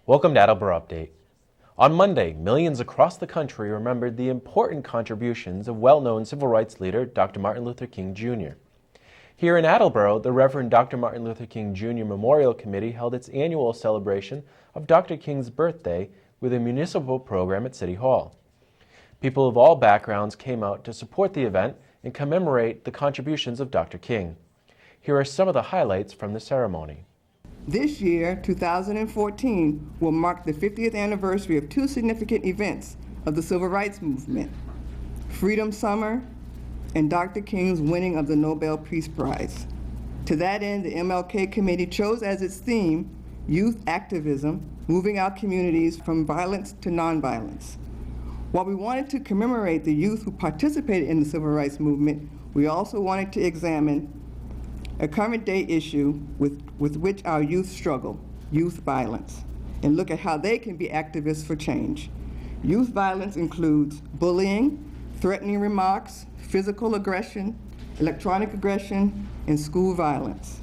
Welcome to Attleboro Update. On Monday, millions across the country remembered the important contributions of well-known civil rights leader Dr. Martin Luther King Jr. Here in Attleboro, the Reverend Dr. Martin Luther King Jr. Memorial Committee held its annual celebration of Dr. King's birthday with a municipal program at City Hall. People of all backgrounds came out to support the event and commemorate the contributions of Dr. King. Here are some of the highlights from the ceremony. This year, 2014, will mark the 50th anniversary of two significant events of the Civil Rights Movement, Freedom Summer and Dr. King's winning of the Nobel Peace Prize. To that end, the MLK Committee chose as its theme, Youth Activism, Moving Our Communities from Violence to Nonviolence. While we wanted to commemorate the youth who participated in the Civil Rights Movement, we also wanted to examine a current day issue with which our youth struggle, youth violence, and look at how they can be activists for change. Youth violence includes bullying, threatening remarks, physical aggression, electronic aggression, and school violence.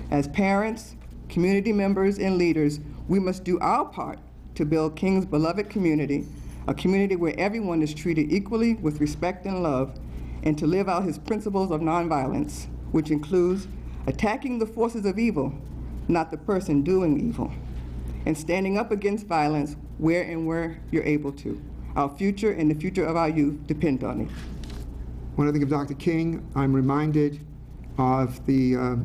As parents, community members, and leaders, we must do our part to build King's beloved community, a community where everyone is treated equally with respect and love, and to live out his principles of nonviolence, which includes attacking the forces of evil, not the person doing evil, and standing up against violence where you're able to. Our future and the future of our youth depend on it. When I think of Dr. King, I'm reminded of the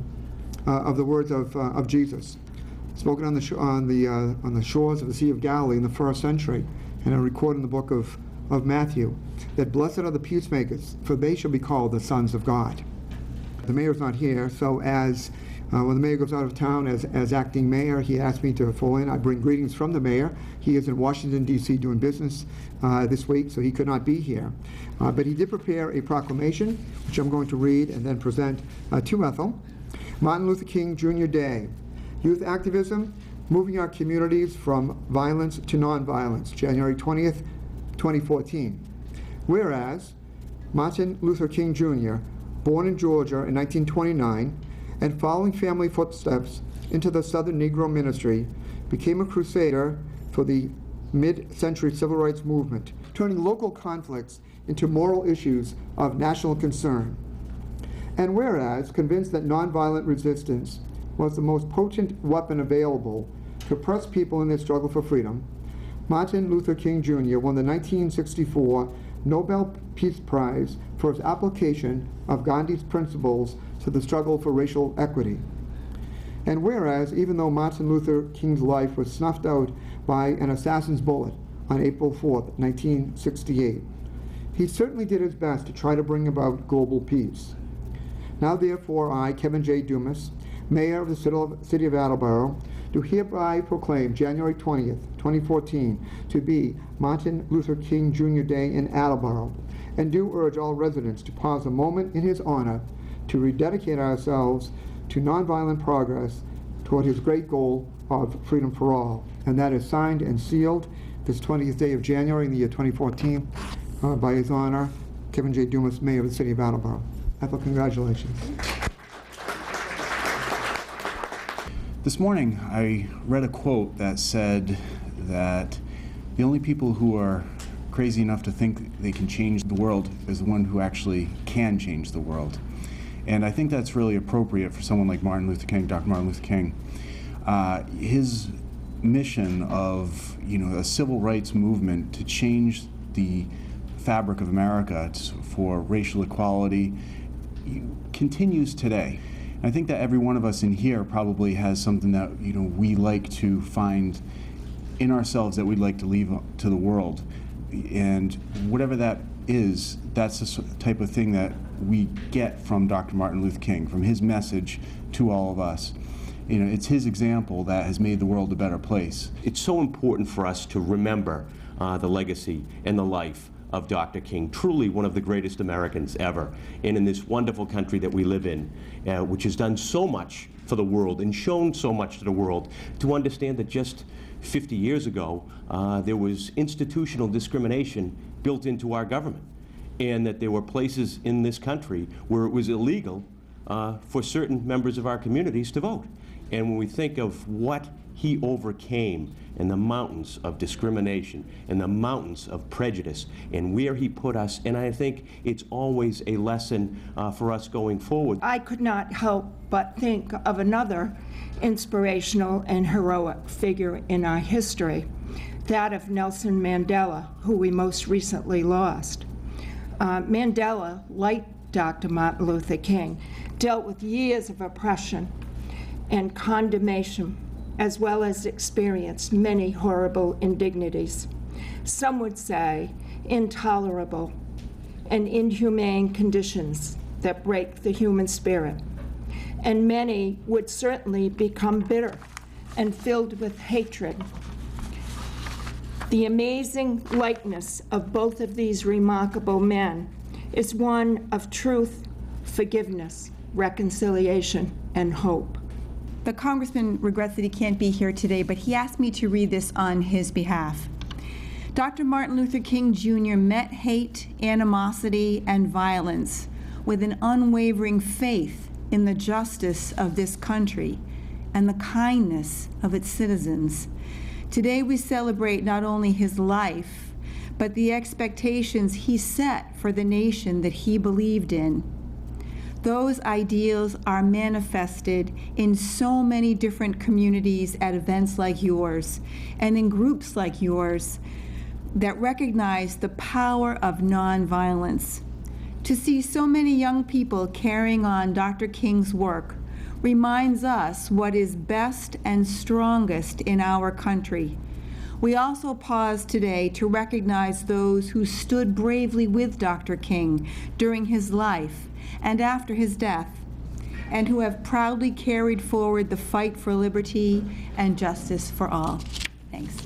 words of Jesus, spoken on the shores of the Sea of Galilee in the first century, and are recorded in the book of Matthew, that blessed are the peacemakers, for they shall be called the sons of God. The mayor's not here, so when the mayor goes out of town as acting mayor, he asked me to fill in. I bring greetings from the mayor. He is in Washington, D.C. doing business this week, so he could not be here. But he did prepare a proclamation, which I'm going to read and then present to Ethel. Martin Luther King Jr. Day, Youth Activism, Moving Our Communities from Violence to Nonviolence, January 20th, 2014. Whereas Martin Luther King Jr., born in Georgia in 1929, and following family footsteps into the Southern Negro ministry, became a crusader for the mid-century civil rights movement, turning local conflicts into moral issues of national concern. And whereas convinced that nonviolent resistance was the most potent weapon available to oppress people in their struggle for freedom, Martin Luther King Jr. won the 1964 Nobel Peace Prize for his application of Gandhi's principles to the struggle for racial equity. And whereas, even though Martin Luther King's life was snuffed out by an assassin's bullet on April 4th, 1968, he certainly did his best to try to bring about global peace. Now therefore I, Kevin J. Dumas, Mayor of the City of Attleboro, do hereby proclaim January 20th, 2014 to be Martin Luther King Jr. Day in Attleboro, and do urge all residents to pause a moment in his honor to rededicate ourselves to nonviolent progress toward his great goal of freedom for all. And that is signed and sealed this 20th day of January in the year 2014 by His Honor, Kevin J. Dumas, Mayor of the City of Attleboro. Ethel, congratulations. This morning, I read a quote that said that the only people who are crazy enough to think they can change the world is the one who actually can change the world. And I think that's really appropriate for someone like Martin Luther King, Dr. Martin Luther King. His mission of a civil rights movement to change the fabric of America for racial equality continues today. I think that every one of us in here probably has something that we like to find in ourselves that we'd like to leave to the world, and whatever that is, that's the type of thing that we get from Dr. Martin Luther King, from his message to all of us. It's his example that has made the world a better place. It's so important for us to remember the legacy and the life of Dr. King, truly one of the greatest Americans ever, and in this wonderful country that we live in, which has done so much for the world and shown so much to the world, to understand that just 50 years ago, there was institutional discrimination built into our government, and that there were places in this country where it was illegal for certain members of our communities to vote. And when we think of what he overcame, and the mountains of discrimination and the mountains of prejudice, and where he put us. And I think it's always a lesson for us going forward. I could not help but think of another inspirational and heroic figure in our history, that of Nelson Mandela, who we most recently lost. Mandela, like Dr. Martin Luther King, dealt with years of oppression and condemnation, as well as experienced many horrible indignities. Some would say intolerable and inhumane conditions that break the human spirit. And many would certainly become bitter and filled with hatred. The amazing likeness of both of these remarkable men is one of truth, forgiveness, reconciliation, and hope. The Congressman regrets that he can't be here today, but he asked me to read this on his behalf. Dr. Martin Luther King Jr. met hate, animosity, and violence with an unwavering faith in the justice of this country and the kindness of its citizens. Today we celebrate not only his life, but the expectations he set for the nation that he believed in. Those ideals are manifested in so many different communities at events like yours and in groups like yours that recognize the power of nonviolence. To see so many young people carrying on Dr. King's work reminds us what is best and strongest in our country. We also pause today to recognize those who stood bravely with Dr. King during his life and after his death, and who have proudly carried forward the fight for liberty and justice for all. Thanks.